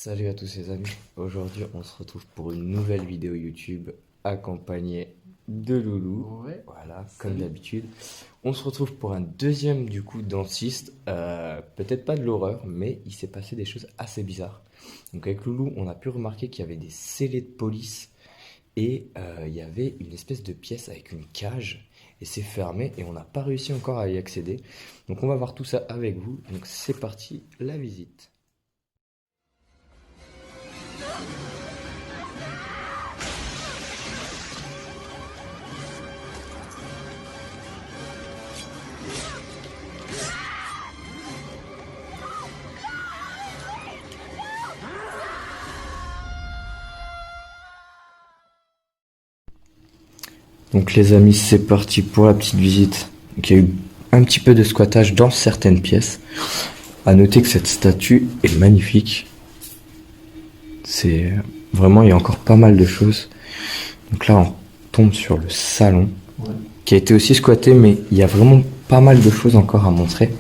Salut à tous les amis, aujourd'hui on se retrouve pour une nouvelle vidéo YouTube accompagnée de Loulou, Ouais. voilà, comme d'habitude. On se retrouve pour un deuxième du coup dentiste, peut-être pas de l'horreur, mais il s'est passé des choses assez bizarres. Donc avec Loulou, on a pu remarquer qu'il y avait des scellés de police et il y avait une espèce de pièce avec une cage et c'est fermé et on n'a pas réussi encore à y accéder. Donc on va voir tout ça avec vous, donc c'est parti, la visite. Donc les amis, c'est parti pour la petite visite. Donc, il y a eu un petit peu de squattage dans certaines pièces. À noter que cette statue est magnifique. C'est vraiment, il y a encore pas mal de choses. Donc là, on tombe sur le salon, qui a été aussi squatté, mais il y a vraiment pas mal de choses encore à montrer.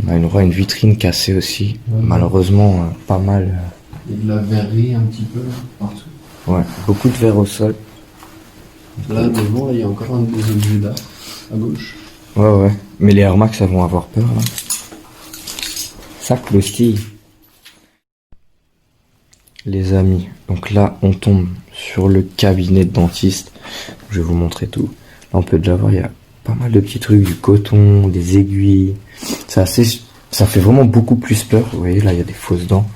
On a une droit à une vitrine cassée aussi. Malheureusement, pas mal. Il y a de la verrerie un petit peu partout. Ouais, beaucoup de verre au sol. Là, devant, il y a encore un des objets d'art à gauche. Ouais. Mais les Air Max, elles vont avoir peur, là. Ça cloustille. Les amis, donc là, on tombe sur le cabinet de dentiste. Je vais vous montrer tout. Là, on peut déjà voir, il y a pas mal de petits trucs, du coton, des aiguilles. Ça fait vraiment beaucoup plus peur. Vous voyez, là, il y a des fausses dents.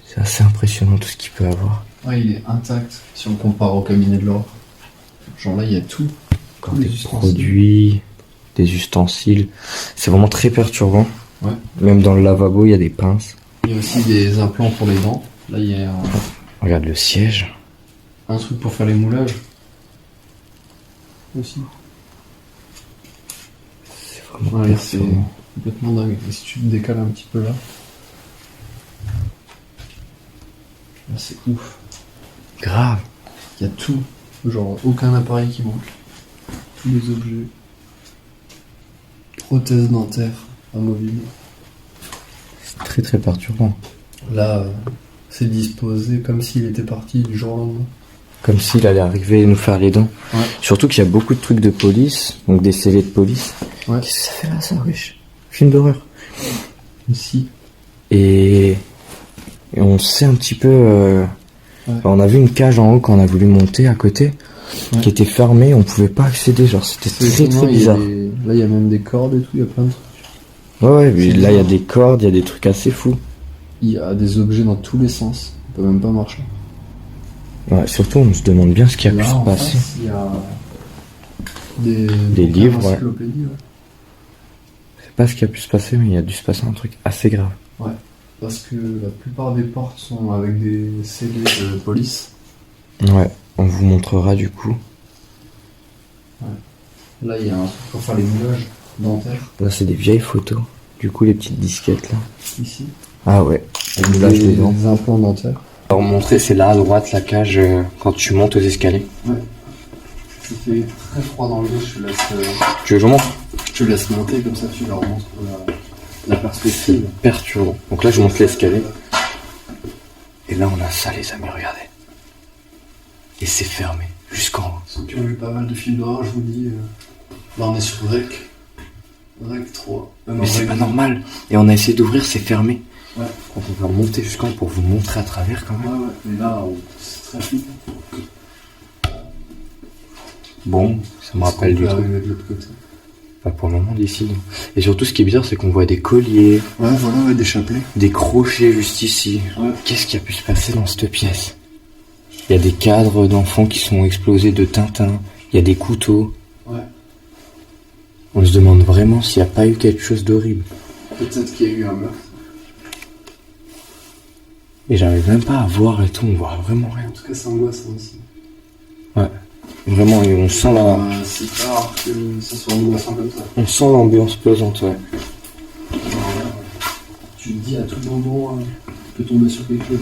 C'est assez impressionnant tout ce qu'il peut avoir. Ouais, il est intact si on compare au cabinet de l'or. Genre là, il y a tout. Encore des produits, des ustensiles. C'est vraiment très perturbant. Ouais. Même dans le lavabo, il y a des pinces. Il y a aussi des implants pour les dents. Là, il y a Regarde le siège. un truc pour faire les moulages. Aussi. C'est vraiment Ouais, c'est perturbant. complètement dingue. Et si tu te décales un petit peu là, c'est ouf. Grave. Il y a tout. Genre aucun appareil qui manque. Tous les objets. Prothèse dentaire amovible. C'est très perturbant. Là, c'est disposé comme s'il était parti du jour au lendemain. Comme s'il allait arriver et nous faire les dents. Ouais. Surtout qu'il y a beaucoup de trucs de police, donc des scellés de police. Ouais. Qu'est-ce que ça fait là, ça, wesh? Film d'horreur. Aussi. Et on sait un petit peu... On a vu une cage en haut quand on a voulu monter à côté, qui était fermée, on pouvait pas accéder, genre c'était très bizarre. Là, il y a même des cordes et tout, il y a plein de trucs. Ouais, mais là il y a des cordes, il y a des trucs assez fous. Il y a des objets dans tous les sens. On peut même pas marcher. Ouais, surtout on se demande bien ce qui a pu Là, se en passer. face, il y a Des livres, ouais. encyclopédies, ouais. Je sais pas ce qui a pu se passer, mais il y a dû se passer un truc assez grave. Ouais. Parce que la plupart des portes sont avec des scellés de police. Ouais, on vous montrera du coup. Là, il y a un truc pour faire les moulages dentaires. Là c'est des vieilles photos, du coup les petites disquettes là. Ici. Ah ouais, le moulage des dents. Des implants dentaires. Alors montrer, c'est là à droite la cage quand tu montes aux escaliers. Ouais. Ça fait très froid dans le dos, je te laisse. Tu veux que je monte? Je te laisse monter comme ça, tu leur montres la perspective. Perturbant. Donc là je monte l'escalier. Et là on a ça les amis, regardez. Et c'est fermé, jusqu'en haut. Ceux qui ont vu pas mal de films d'horreur, je vous dis, là on est sur Rec. Rec 3. Mais c'est pas normal. Et on a essayé d'ouvrir, c'est fermé. Ouais. Donc on va remonter jusqu'en haut pour vous montrer à travers quand même. Ouais, mais là, c'est très flippant. Bon, ça me rappelle du truc. arriver de l'autre côté. Pas pour le moment d'ici. Non. Et surtout ce qui est bizarre, c'est qu'on voit des colliers, Ouais, voilà, ouais, des chapelets. des crochets juste ici. Ouais. Qu'est-ce qui a pu se passer dans cette pièce? Il y a des cadres d'enfants qui sont explosés de Tintin. Il y a des couteaux. Ouais. On se demande vraiment s'il n'y a pas eu quelque chose d'horrible. Peut-être qu'il y a eu un meurtre. Et j'arrive même pas à voir et tout, on voit vraiment rien. En tout cas, c'est angoissant aussi. Ouais. Vraiment, et on sent la... C'est rare que ça soit angoissant comme ça. On sent l'ambiance pesante, ouais. Tu te dis à tout moment, tu peux tomber sur quelque chose.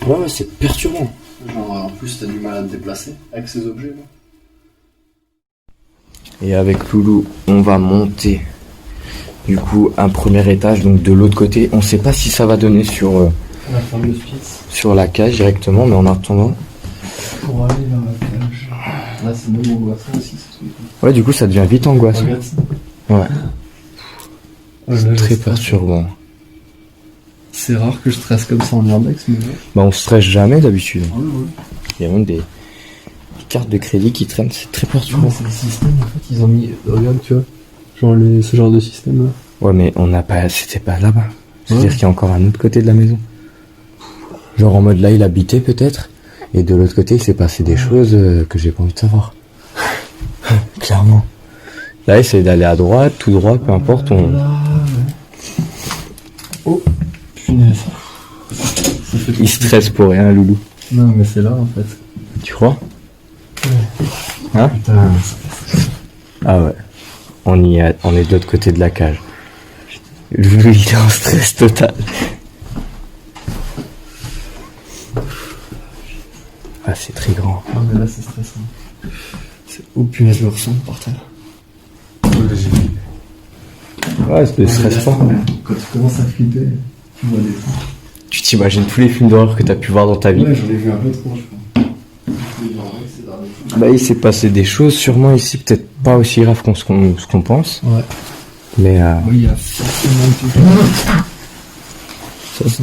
Ouais, c'est perturbant. Genre, en plus, t'as du mal à te déplacer avec ces objets là. Et avec Loulou, on va monter Du coup, un premier étage, donc de l'autre côté. On sait pas si ça va donner La fameuse pièce. sur la cage directement, mais en attendant. Pour aller vers la cage. Là, c'est même angoissant aussi, ce truc. Ouais, du coup, ça devient vite angoissant. Regarde ça. Ouais, Là, très je stresse. perturbant. C'est rare que je stresse comme ça en urbex, mais ouais. Bah, on stresse jamais d'habitude. Ouais, ouais. Il y a même des cartes de crédit qui traînent, c'est très perturbant. C'est le système, en fait, ils ont mis. Regarde, tu vois. Genre ce genre de système là. Ouais, mais on n'a pas, c'était pas là-bas. C'est-à-dire Ouais. qu'il y a encore un autre côté de la maison. Genre en mode là, il habitait peut-être, et de l'autre côté, il s'est passé des choses que j'ai pas envie de savoir. Clairement. Là, essaye d'aller à droite, tout droit, peu importe. On... Là, ouais. Oh, punaise. Ça fait Il stresse pour rien, Loulou. Non, mais c'est là en fait. Tu crois? Putain. Ah ouais. On est de l'autre côté de la cage. Loulou, il est en stress total. Ah, c'est très grand. Non, mais là c'est stressant. Oh punaise, le ressens par terre. Ouais, c'est stressant. Quand tu commences à flipper, tu vois des trucs. Tu t'imagines tous les films d'horreur que t'as pu voir dans ta vie. Ouais, j'en ai vu un peu trop, je crois. Bah, il s'est passé des choses, sûrement ici, peut-être pas aussi graves ce qu'on pense. Ouais. Mais Oui, il y a forcément quelque chose.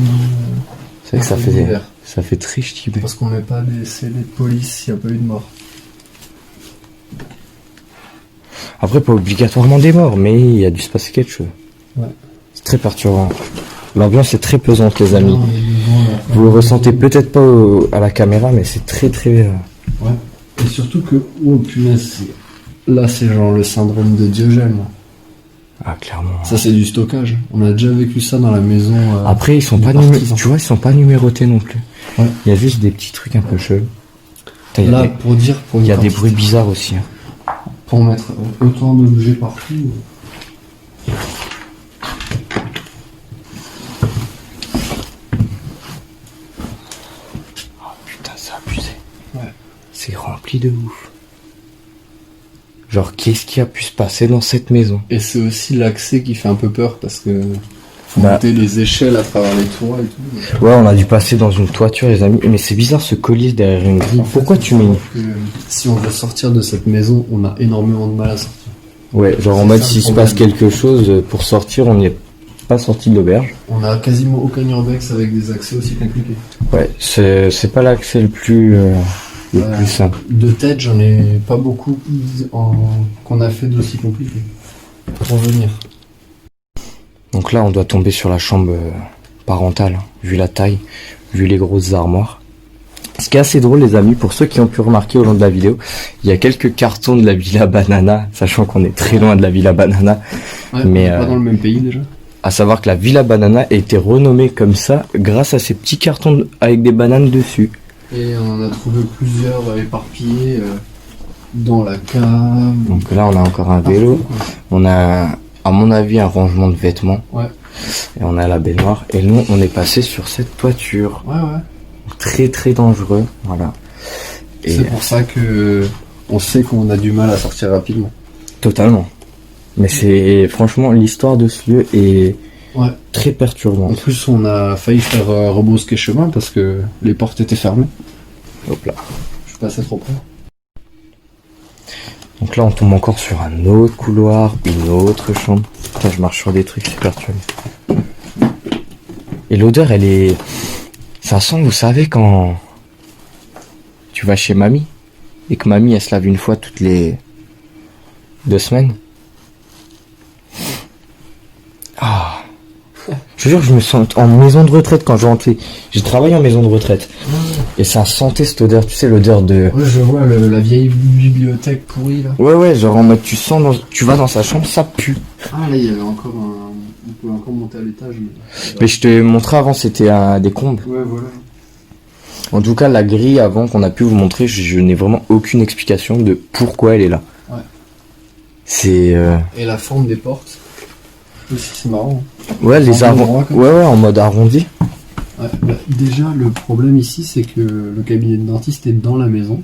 c'est vrai que ça fait très ch'tibé. Parce qu'on met pas des scellés de police s'il n'y a pas eu de mort. Après, pas obligatoirement des morts, mais il y a dû se passer quelque chose. Ouais. C'est très perturbant. L'ambiance est très pesante, les amis. Non, mais bon, là, Vous le ressentez peut-être pas à la caméra, mais c'est très très... Ouais. Et surtout que, oh punaise, là c'est genre le syndrome de Diogène. Ah, clairement. Ça c'est du stockage. On a déjà vécu ça dans la maison. Après, ils sont des pas partisans. tu vois, ils sont pas numérotés non plus. Ouais. Il y a juste des petits trucs un peu chelous. Putain, Là, pour dire. il y a des bruits bizarres aussi. Hein. Pour mettre autant d'objets partout. Putain, c'est abusé. Ouais. C'est rempli de ouf. Genre, qu'est-ce qui a pu se passer dans cette maison? Et c'est aussi l'accès qui fait un peu peur parce que. Faut Bah. monter les échelles à travers les toits et tout. Ouais, on a dû passer dans une toiture, les amis. Mais c'est bizarre ce collier derrière une grille. En fait, Pourquoi tu mets une... Si on veut sortir de cette maison, on a énormément de mal à sortir. Ouais, genre en C'est mode ça, le s'il se problème. passe quelque chose, pour sortir, on n'est pas sorti de l'auberge. On a quasiment aucun urbex avec des accès aussi compliqués. Ouais, c'est pas l'accès le plus simple. De tête, j'en ai pas beaucoup qu'on a fait d'aussi compliqué. Pour venir. Donc là, on doit tomber sur la chambre parentale, hein, vu la taille, vu les grosses armoires. Ce qui est assez drôle, les amis, pour ceux qui ont pu remarquer au long de la vidéo, il y a quelques cartons de la Villa Banana, sachant qu'on est très loin de la Villa Banana. Ouais, Mais, on est pas dans le même pays déjà. À savoir que la Villa Banana a été renommée comme ça grâce à ces petits cartons avec des bananes dessus. Et on en a trouvé plusieurs éparpillés dans la cave. Donc là, on a encore un vélo. On a, à mon avis, un rangement de vêtements. Ouais. Et on a la baignoire. Et nous, on est passé sur cette toiture. Ouais, ouais. Très très dangereux. Voilà. Et C'est pour ça que on sait qu'on a du mal à sortir rapidement. totalement. Mais c'est franchement l'histoire de ce lieu est Ouais. très En perturbante. plus, on a failli faire rebrousquer chemin parce que les portes étaient fermées. Hop là. Je passais trop près. Donc là, on tombe encore sur un autre couloir, une autre chambre. Putain, je marche sur des trucs, c'est perturbant. Et l'odeur, elle est... Ça sent, vous savez, quand tu vas chez mamie et que mamie, elle se lave une fois toutes les 2 semaines. Ah. Je te jure, je me sens en maison de retraite quand je rentrais. J'ai travaillé en maison de retraite. Et ça sentait cette odeur, tu sais, l'odeur de... Ouais, je vois la vieille bibliothèque pourrie là. Ouais, genre en mode tu vas dans sa chambre, ça pue. Ah là, il y avait encore un. On pouvait encore monter à l'étage. Mais je te montrais avant, c'était des combles. Ouais, voilà. En tout cas, la grille avant qu'on a pu vous montrer, je n'ai vraiment aucune explication de pourquoi elle est là. Ouais. C'est... Et la forme des portes. Aussi, c'est marrant. Ouais, les En arrondis. endroit, comme Ouais, en mode arrondi. Ouais, bah, déjà, le problème ici, c'est que le cabinet de dentiste est dans la maison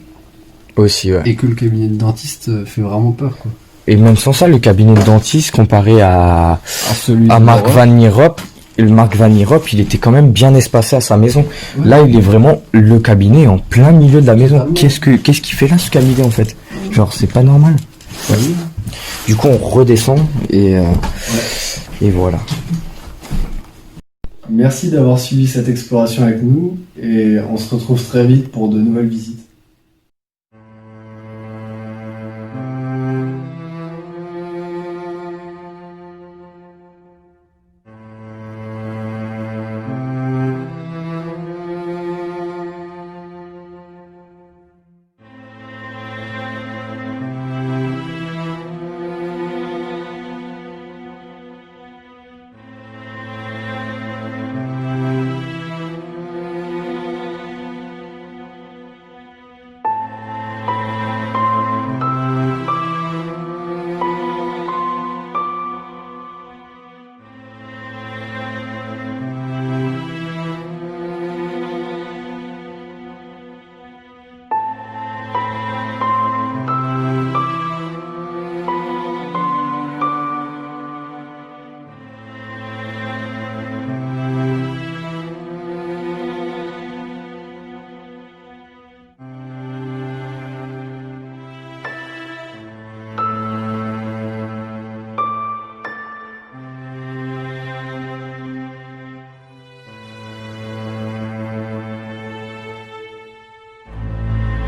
Aussi, ouais. et que le cabinet de dentiste fait vraiment peur, quoi. Et même sans ça, le cabinet de dentiste comparé à celui Marc de Van Nierop, le Marc Van Nierop, il était quand même bien espacé à sa maison. Ouais. Là, il est vraiment le cabinet en plein milieu de la maison. Totalement. Qu'est-ce qu'il fait là, ce cabinet, en fait? Genre, c'est pas normal. Bah oui. Du coup, on redescend et voilà. Merci d'avoir suivi cette exploration avec nous et on se retrouve très vite pour de nouvelles visites.